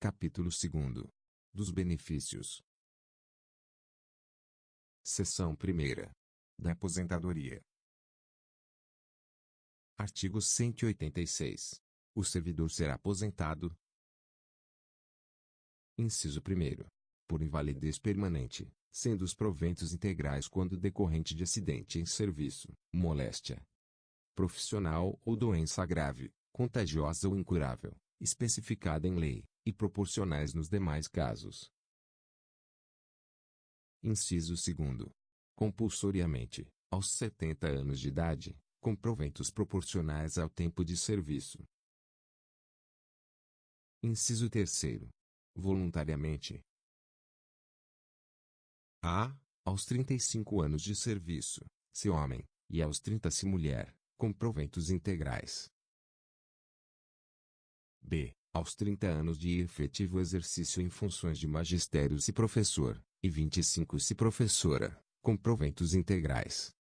Capítulo 2. Dos benefícios. Seção 1ª. Da aposentadoria. Artigo 186. O servidor será aposentado. Inciso 1º. Por invalidez permanente, sendo os proventos integrais quando decorrente de acidente em serviço, moléstia profissional ou doença grave, contagiosa ou incurável, especificada em lei, e proporcionais nos demais casos. Inciso 2º. Compulsoriamente, aos 70 anos de idade, com proventos proporcionais ao tempo de serviço. Inciso 3º. Voluntariamente. A. Aos 35 anos de serviço, se homem, e aos 30 se mulher, com proventos integrais. B. Aos 30 anos de efetivo exercício em funções de magistério se professor, e 25 se professora, com proventos integrais.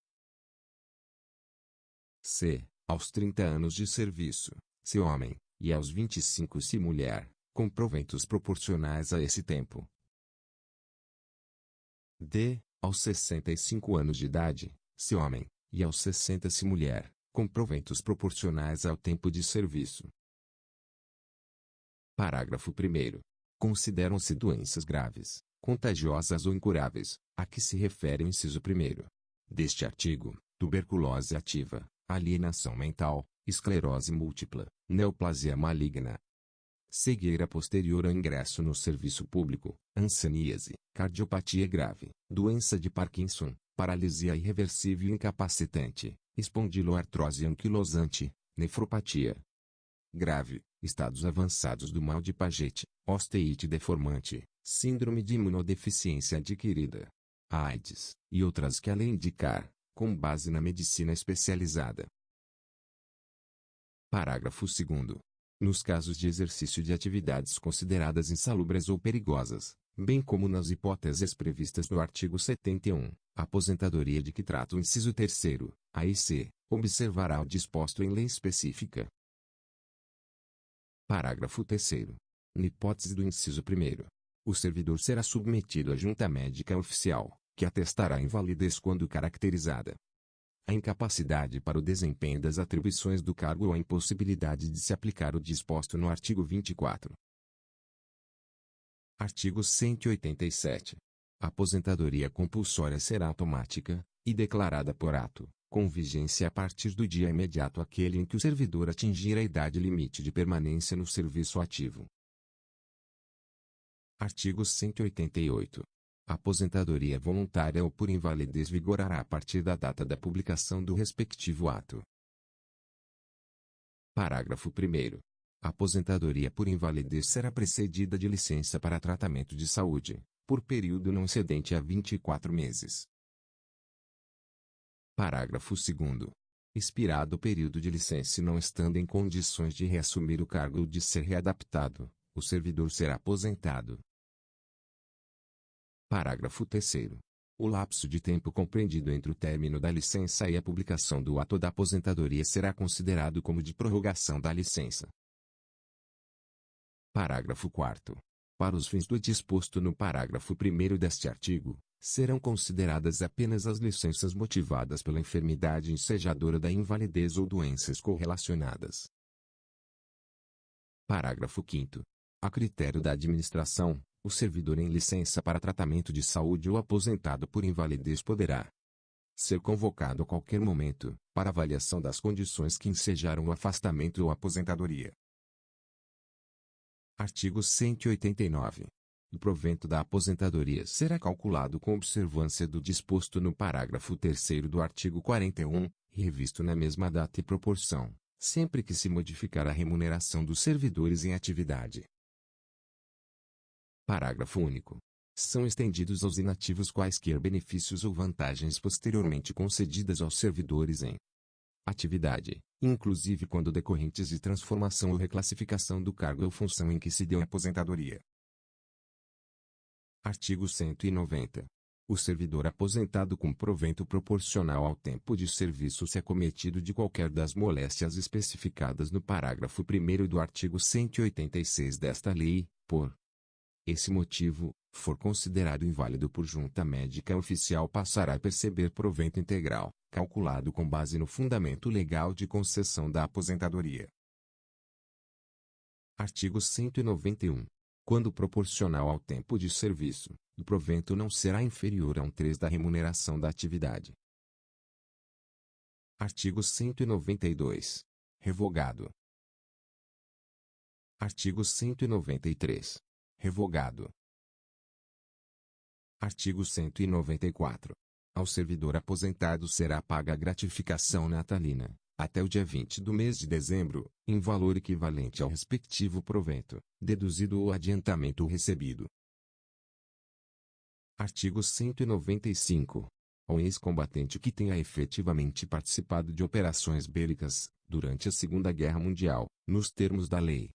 C. Aos 30 anos de serviço, se homem, e aos 25 se mulher, com proventos proporcionais a esse tempo. D. Aos 65 anos de idade, se homem, e aos 60 se mulher, com proventos proporcionais ao tempo de serviço. Parágrafo 1º. Consideram-se doenças graves, contagiosas ou incuráveis, a que se refere o inciso 1º deste artigo, tuberculose ativa, alienação mental, esclerose múltipla, neoplasia maligna, cegueira posterior ao ingresso no serviço público, hanseníase, cardiopatia grave, doença de Parkinson, paralisia irreversível e incapacitante, espondiloartrose anquilosante, nefropatia grave, estados avançados do mal de Paget, osteite deformante, síndrome de imunodeficiência adquirida, AIDS, e outras que a lei indicar, com base na medicina especializada. Parágrafo 2º. Nos casos de exercício de atividades consideradas insalubres ou perigosas, bem como nas hipóteses previstas no artigo 71, a aposentadoria de que trata o inciso 3º, A e C, observará o disposto em lei específica. Parágrafo 3º. Na hipótese do inciso 1º, o servidor será submetido à junta médica oficial, que atestará a invalidez quando caracterizada a incapacidade para o desempenho das atribuições do cargo ou a impossibilidade de se aplicar o disposto no artigo 24. Artigo 187. A aposentadoria compulsória será automática, e declarada por ato, com vigência a partir do dia imediato àquele em que o servidor atingir a idade limite de permanência no serviço ativo. Artigo 188. A aposentadoria voluntária ou por invalidez vigorará a partir da data da publicação do respectivo ato. Parágrafo 1º. A aposentadoria por invalidez será precedida de licença para tratamento de saúde, por período não excedente a 24 meses. Parágrafo 2º. Expirado o período de licença e não estando em condições de reassumir o cargo ou de ser readaptado, o servidor será aposentado. Parágrafo 3º. O lapso de tempo compreendido entre o término da licença e a publicação do ato da aposentadoria será considerado como de prorrogação da licença. Parágrafo 4º. Para os fins do disposto no parágrafo 1º deste artigo, serão consideradas apenas as licenças motivadas pela enfermidade ensejadora da invalidez ou doenças correlacionadas. Parágrafo 5º. A critério da administração, o servidor em licença para tratamento de saúde ou aposentado por invalidez poderá ser convocado a qualquer momento, para avaliação das condições que ensejaram o afastamento ou aposentadoria. Artigo 189. O provento da aposentadoria será calculado com observância do disposto no parágrafo 3º do artigo 41, e revisto na mesma data e proporção, sempre que se modificar a remuneração dos servidores em atividade. Parágrafo único. São estendidos aos inativos quaisquer benefícios ou vantagens posteriormente concedidas aos servidores em atividade, inclusive quando decorrentes de transformação ou reclassificação do cargo ou função em que se deu a aposentadoria. Artigo 190. O servidor aposentado com provento proporcional ao tempo de serviço se acometido de qualquer das moléstias especificadas no parágrafo 1º do artigo 186 desta lei, por esse motivo, for considerado inválido por junta médica oficial, passará a perceber provento integral, calculado com base no fundamento legal de concessão da aposentadoria. Artigo 191. Quando proporcional ao tempo de serviço, o provento não será inferior a 1/3 da remuneração da atividade. Artigo 192. Revogado. Artigo 193. Revogado. Artigo 194. Ao servidor aposentado será paga a gratificação natalina, até o dia 20 do mês de dezembro, em valor equivalente ao respectivo provento, deduzido o adiantamento recebido. Artigo 195. Ao ex-combatente que tenha efetivamente participado de operações bélicas, durante a Segunda Guerra Mundial, nos termos da Lei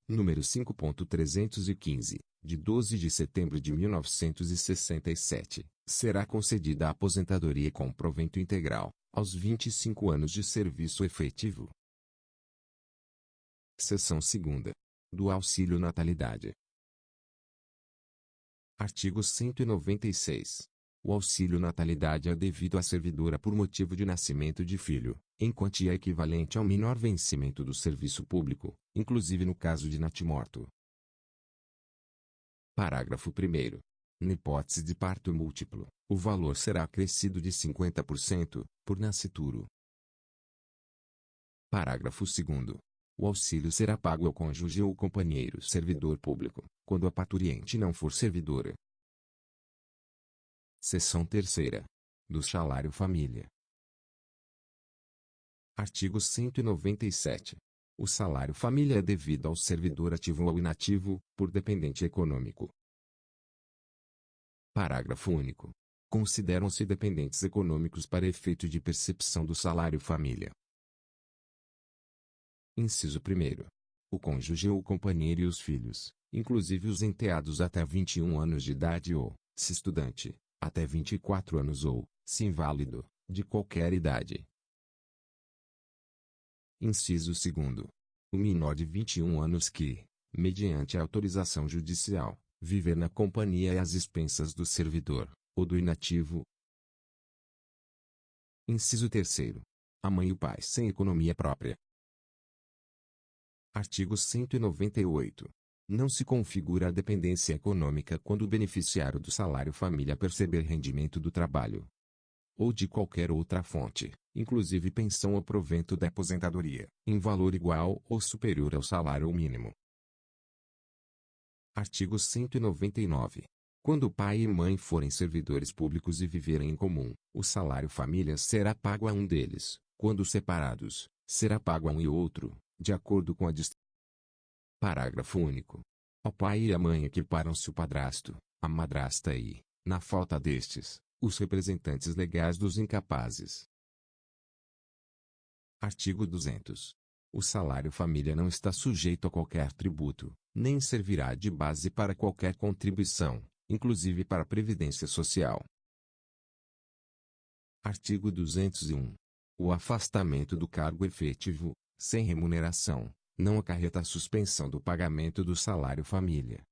nº 5.315, de 12 de setembro de 1967, será concedida a aposentadoria com provento integral, aos 25 anos de serviço efetivo. Seção 2ª. Do auxílio natalidade. Artigo 196. O auxílio natalidade é devido à servidora por motivo de nascimento de filho, em quantia equivalente ao menor vencimento do serviço público, inclusive no caso de natimorto. Parágrafo 1º. Na hipótese de parto múltiplo, o valor será acrescido de 50%, por nascituro. Parágrafo 2º. O auxílio será pago ao cônjuge ou companheiro servidor público, quando a parturiente não for servidora. Seção 3ª. Do salário família. Artigo 197. O salário família é devido ao servidor ativo ou inativo, por dependente econômico. Parágrafo único. Consideram-se dependentes econômicos para efeito de percepção do salário família. Inciso 1º. O cônjuge ou companheiro e os filhos, inclusive os enteados até 21 anos de idade ou, se estudante, até 24 anos ou, se inválido, de qualquer idade. Inciso 2º. O menor de 21 anos que, mediante autorização judicial, viver na companhia e às expensas do servidor, ou do inativo. Inciso 3º. A mãe e o pai sem economia própria. Artigo 198. Não se configura a dependência econômica quando o beneficiário do salário família perceber rendimento do trabalho ou de qualquer outra fonte, inclusive pensão ou provento da aposentadoria, em valor igual ou superior ao salário mínimo. Artigo 199. Quando o pai e mãe forem servidores públicos e viverem em comum, o salário família será pago a um deles. Quando separados, será pago a um e outro, de acordo com a Parágrafo único. Ao pai e à mãe equiparam-se o padrasto, a madrasta e, na falta destes, os representantes legais dos incapazes. Artigo 200. O salário família não está sujeito a qualquer tributo, nem servirá de base para qualquer contribuição, inclusive para a Previdência Social. Artigo 201. O afastamento do cargo efetivo, sem remuneração, não acarreta a suspensão do pagamento do salário família.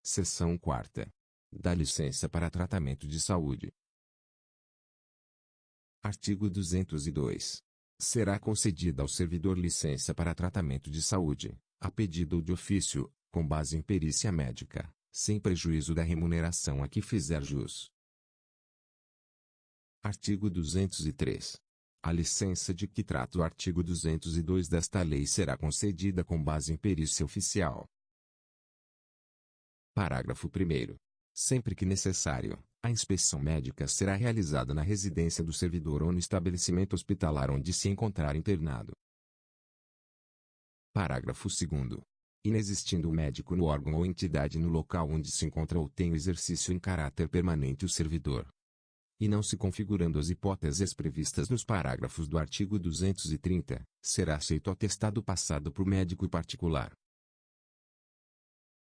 Seção 4ª. Da licença para tratamento de saúde. Artigo 202. Será concedida ao servidor licença para tratamento de saúde, a pedido ou de ofício, com base em perícia médica, sem prejuízo da remuneração a que fizer jus. Artigo 203. A licença de que trata o artigo 202 desta lei será concedida com base em perícia oficial. Parágrafo 1º. Sempre que necessário, a inspeção médica será realizada na residência do servidor ou no estabelecimento hospitalar onde se encontrar internado. Parágrafo 2º. Inexistindo o médico no órgão ou entidade no local onde se encontra ou tem o exercício em caráter permanente o servidor, e não se configurando as hipóteses previstas nos parágrafos do artigo 230, será aceito o atestado passado por médico particular.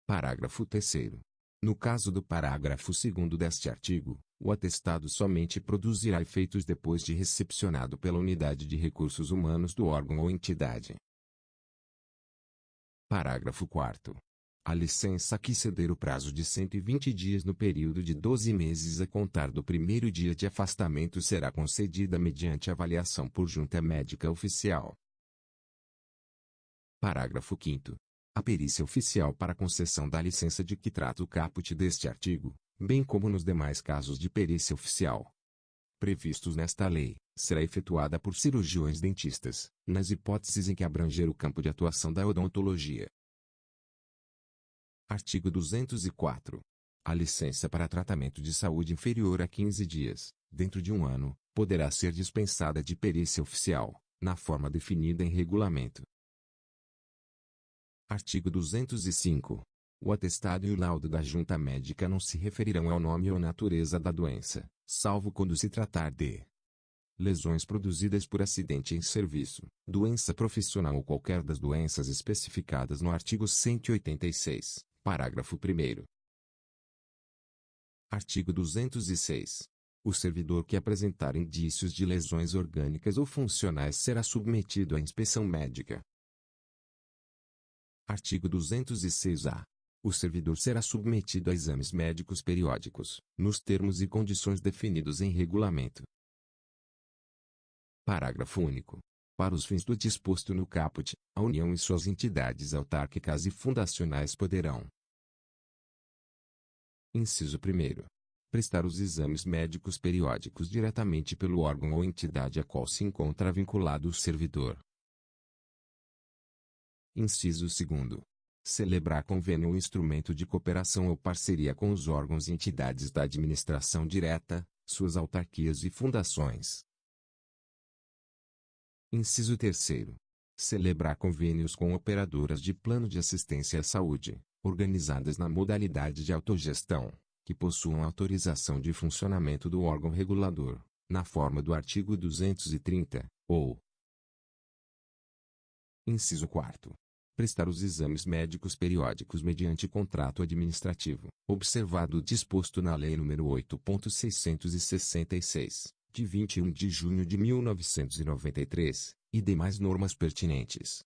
Parágrafo 3º. No caso do parágrafo 2º deste artigo, o atestado somente produzirá efeitos depois de recepcionado pela unidade de recursos humanos do órgão ou entidade. Parágrafo 4º. A licença que exceder o prazo de 120 dias no período de 12 meses a contar do primeiro dia de afastamento será concedida mediante avaliação por junta médica oficial. Parágrafo 5º. A perícia oficial para concessão da licença de que trata o caput deste artigo, bem como nos demais casos de perícia oficial previstos nesta lei, será efetuada por cirurgiões dentistas, nas hipóteses em que abranger o campo de atuação da odontologia. Artigo 204. A licença para tratamento de saúde inferior a 15 dias, dentro de um ano, poderá ser dispensada de perícia oficial, na forma definida em regulamento. Artigo 205. O atestado e o laudo da junta médica não se referirão ao nome ou natureza da doença, salvo quando se tratar de lesões produzidas por acidente em serviço, doença profissional ou qualquer das doenças especificadas no artigo 186, parágrafo 1º. Artigo 206. O servidor que apresentar indícios de lesões orgânicas ou funcionais será submetido à inspeção médica. Artigo 206-A. O servidor será submetido a exames médicos periódicos, nos termos e condições definidos em regulamento. Parágrafo único. Para os fins do disposto no caput, a União e suas entidades autárquicas e fundacionais poderão: Inciso 1º. Prestar os exames médicos periódicos diretamente pelo órgão ou entidade a qual se encontra vinculado o servidor. Inciso 2º. Celebrar convênio ou instrumento de cooperação ou parceria com os órgãos e entidades da administração direta, suas autarquias e fundações. Inciso 3º. Celebrar convênios com operadoras de plano de assistência à saúde, organizadas na modalidade de autogestão, que possuam autorização de funcionamento do órgão regulador, na forma do artigo 230, ou. Inciso 4º. Prestar os exames médicos periódicos mediante contrato administrativo, observado o disposto na Lei nº 8.666, de 21 de junho de 1993, e demais normas pertinentes.